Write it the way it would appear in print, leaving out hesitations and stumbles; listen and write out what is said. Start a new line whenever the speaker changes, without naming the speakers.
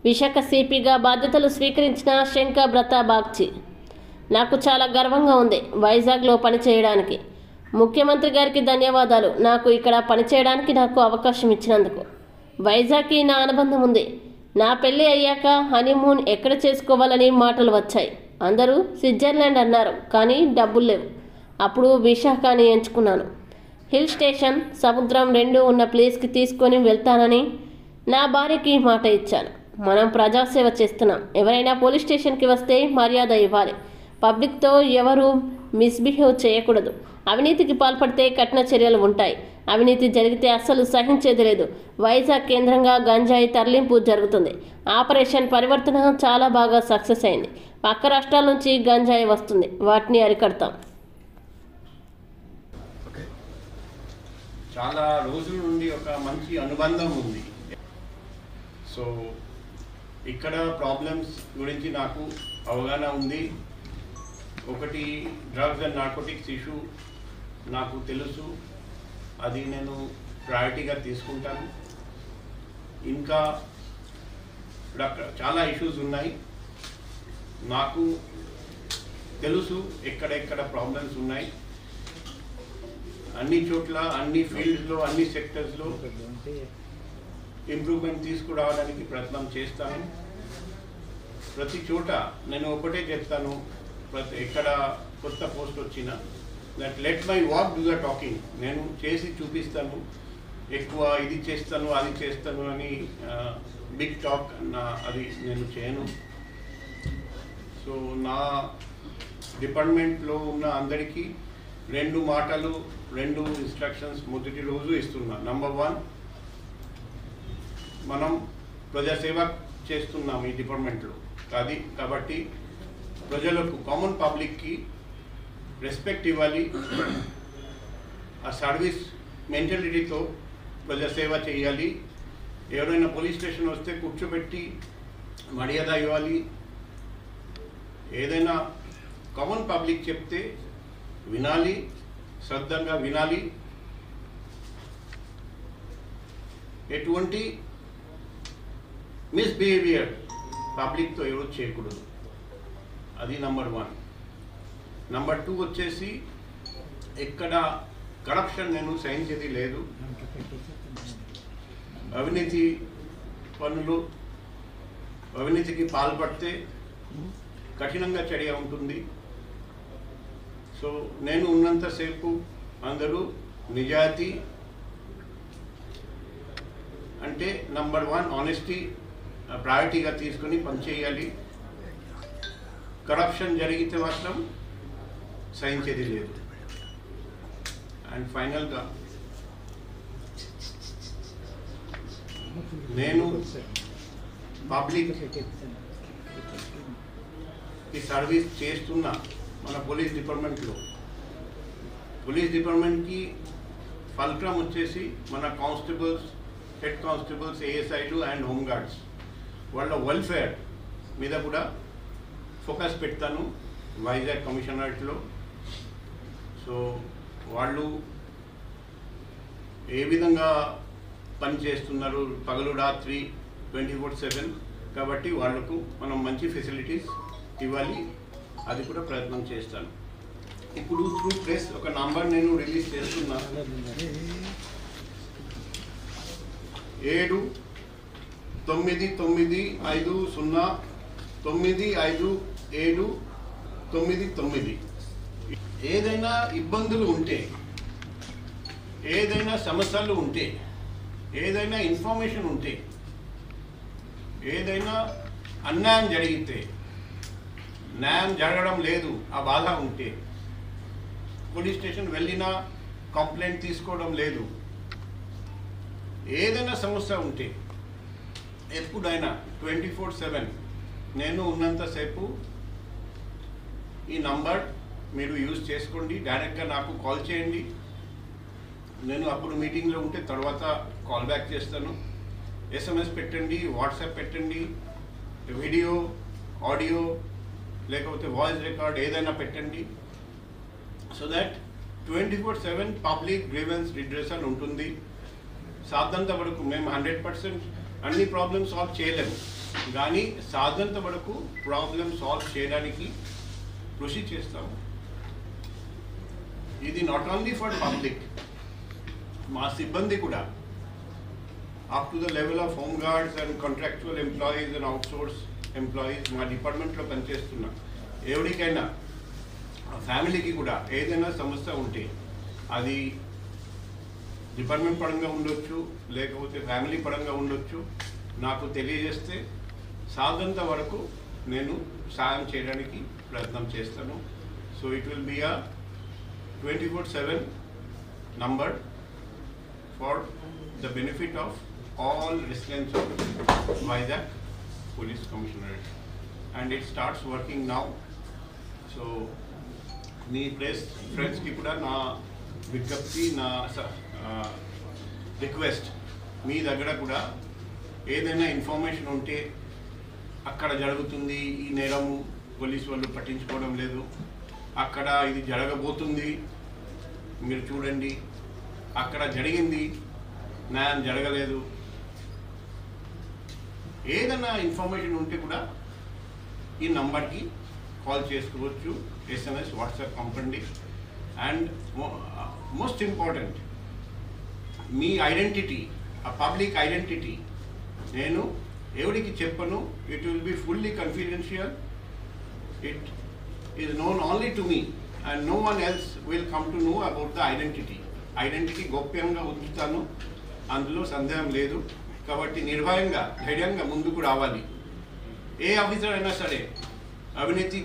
విశాఖ సిపిగా బాధ్యతలు స్వీకరించిన శంకర్ బ్రతా బాగ్చి. నాకు చాలా గర్వంగా ఉంది వైజాగ్లో పనిచేయడానికి. ముఖ్యమంత్రి గారికి ధన్యవాదాలు నాకు ఇక్కడ పనిచేయడానికి నాకు అవకాశం ఇచ్చినందుకు. వైజాగ్కి నా అనుబంధం ఉంది. నా పెళ్ళి అయ్యాక హనీమూన్ ఎక్కడ చేసుకోవాలని మాటలు వచ్చాయి. అందరూ స్విట్జర్లాండ్ అన్నారు, కానీ డబ్బులు లేవు. అప్పుడు విశాఖని ఎంచుకున్నాను. హిల్ స్టేషన్, సముద్రం రెండూ ఉన్న ప్లేస్కి తీసుకొని వెళ్తానని నా భార్యకి మాట ఇచ్చాను. మనం ప్రజాసేవ చేస్తున్నాం. ఎవరైనా పోలీస్ స్టేషన్కి వస్తే మర్యాద ఇవ్వాలి. పబ్లిక్తో ఎవరు మిస్బిహేవ్ చేయకూడదు. అవినీతికి పాల్పడితే కఠిన చర్యలు ఉంటాయి. అవినీతి జరిగితే అస్సలు సహించేది లేదు. వైజాగ్ కేంద్రంగా గంజాయి తరలింపు జరుగుతుంది. ఆపరేషన్ పరివర్తన చాలా బాగా సక్సెస్ అయింది. పక్క రాష్ట్రాల నుంచి గంజాయి వస్తుంది. వాటిని అరికడతాం.
చాలా రోజుల నుండి ఒక మంచి అనుబంధం ఉంది. సో ఇక్కడ ప్రాబ్లమ్స్ గురించి నాకు అవగాహన ఉంది. ఒకటి డ్రగ్స్ అండ్ నార్కోటిక్స్ ఇష్యూ నాకు తెలుసు, అది నేను ప్రయారిటీగా తీసుకుంటాను. ఇంకా చాలా ఇష్యూస్ ఉన్నాయి, నాకు తెలుసు ఎక్కడెక్కడ ప్రాబ్లమ్స్ ఉన్నాయి. అన్ని చోట్ల, అన్ని ఫీల్డ్స్లో, అన్ని సెక్టర్స్లో ఇంప్రూవ్మెంట్ తీసుకురావడానికి ప్రయత్నం చేస్తాను. ప్రతి చోట నేను ఒకటే చెప్తాను, ఎక్కడ కొత్త పోస్ట్ వచ్చినా that let my walk do the talking. నేను చేసి చూపిస్తాను. ఎక్కువ ఇది చేస్తాను, అది చేస్తాను అని బిగ్ టాక్ అది నేను చేయను. సో నా డిపార్ట్మెంట్లో ఉన్న అందరికీ 2 మాటలు, 2 ఇన్స్ట్రక్షన్స్ మొదటి రోజు ఇస్తున్నా. నంబర్ 1, మనం ప్రజాసేవ చేస్తున్నాం ఈ డిపార్ట్మెంట్లో. కాబట్టి ప్రజలకు, కామన్ పబ్లిక్కి రెస్పెక్ట్ ఇవ్వాలి. ఆ సర్వీస్ మెంటాలిటీతో ప్రజాసేవ చేయాలి. ఎవరైనా పోలీస్ స్టేషన్ వస్తే కూర్చోబెట్టి మర్యాద ఇవ్వాలి. ఏదైనా కామన్ పబ్లిక్ చెప్తే వినాలి, శ్రద్ధగా వినాలి. ఎటువంటి మిస్బిహేవియర్ పబ్లిక్తో ఎవరు చేయకూడదు. అది నంబర్ 1. నంబర్ 2 వచ్చేసి ఎక్కడ కరప్షన్ నేను సహించేది లేదు. అవినీతి పనులు, అవినీతికి పాల్పడితే కఠినంగా చర్య ఉంటుంది. సో నేను ఉన్నంతసేపు అందరూ నిజాయితీ అంటే నంబర్ 1 ఆనెస్టీ ప్రయారిటీగా తీసుకొని పనిచేయాలి. కరప్షన్ జరిగితే మాత్రం సహించేది లేదు. అండ్ ఫైనల్గా నేను పబ్లిక్కి సర్వీస్ చేస్తున్నా. మన పోలీస్ డిపార్ట్మెంట్లో, పోలీస్ డిపార్ట్మెంట్కి ఫల్క్రమ్ వచ్చేసి మన కానిస్టేబుల్స్, హెడ్ కానిస్టేబుల్స్, ఏఎస్ఐలు అండ్ హోంగార్డ్స్ వాళ్ళ వెల్ఫేర్ మీద కూడా ఫోకస్ పెడతాను వైజాగ్ కమిషనరేట్లో. సో వాళ్ళు ఏ విధంగా పనిచేస్తున్నారు పగలు రాత్రి 24/7, కాబట్టి వాళ్లకు మనం మంచి ఫెసిలిటీస్ ఇవ్వాలి. అది కూడా ప్రయత్నం చేస్తాను. ఇప్పుడు త్రూ ప్రెస్ ఒక నంబర్ నేను రిలీజ్ చేస్తున్నా. 7995095799. ఏదైనా ఇబ్బందులు ఉంటే, ఏదైనా సమస్యలు ఉంటే, ఏదైనా ఇన్ఫర్మేషన్ ఉంటే, ఏదైనా అన్యాయం జరిగితే, న్యాయం జరగడం లేదు ఆ బాధ ఉంటే, పోలీస్ స్టేషన్ వెళ్ళినా కంప్లైంట్ తీసుకోవడం లేదు, ఏదైనా సమస్య ఉంటే ఎప్పుడైనా 24/7 నేను ఉన్నంతసేపు ఈ నంబర్ మీరు యూజ్ చేసుకోండి. డైరెక్ట్గా నాకు కాల్ చేయండి. నేను అప్పుడు మీటింగ్లో ఉంటే తర్వాత కాల్ బ్యాక్ చేస్తాను. SMS పెట్టండి, వాట్సాప్ పెట్టండి, వీడియో, ఆడియో లేకపోతే వాయిస్ రికార్డ్ ఏదైనా పెట్టండి. So that 24/7 public grievance redressal ఉంటుంది. సాధ్యంత వరకు మేము 100% అన్ని ప్రాబ్లమ్స్ సాల్వ్ చేయలేము. కానీ సాధ్యంత వరకు ప్రాబ్లం సాల్వ్ చేయడానికి కృషి చేస్తాము. ఇది నాట్ ఓన్లీ ఫర్ పబ్లిక్, మా సిబ్బంది కూడా up to the level of home guards and contractual employees and outsource employees మా డిపార్ట్మెంట్లో పనిచేస్తున్న ఎవరికైనా ఫ్యామిలీకి కూడా ఏదైనా సమస్య ఉంటే అది డిపార్ట్మెంట్ పరంగా ఉండొచ్చు, లేకపోతే ఫ్యామిలీ పరంగా ఉండొచ్చు, నాకు తెలియజేస్తే సాధ్యంత వరకు నేను సాయం చేయడానికి ప్రయత్నం చేస్తాను. So it will be a 24/7 number for the benefit of all residents of Vizag Police Commissionerate, and it starts working now. So me press ఫ్రెండ్స్కి కూడా నా విజ్ఞప్తి, నా రిక్వెస్ట్, మీ దగ్గర కూడా ఏదైనా ఇన్ఫర్మేషన్ ఉంటే అక్కడ జరుగుతుంది ఈ నేరము, పోలీసు వాళ్ళు పట్టించుకోవడం లేదు, అక్కడ ఇది జరగబోతుంది మీరు చూడండి, అక్కడ జరిగింది న్యాయం జరగలేదు, ఏదైనా ఇన్ఫర్మేషన్ ఉంటే కూడా ఈ నంబర్కి కాల్ చేసుకోవచ్చు, SMS వాట్సాప్ పంపండి. అండ్ మోస్ట్ ఇంపార్టెంట్, మీ ఐడెంటిటీ, ఆ పబ్లిక్ ఐడెంటిటీ నేను ఎవరికి చెప్పను. It will be fully confidential. It is known only to me and no one else will come to know about the identity గోప్యంగా ఉంచుతాను, అందులో సందేహం లేదు. కాబట్టి నిర్భయంగా ధైర్యంగా ముందుకు రావాలి. ఏ ఆఫీసర్ అయినా సరే అవినీతి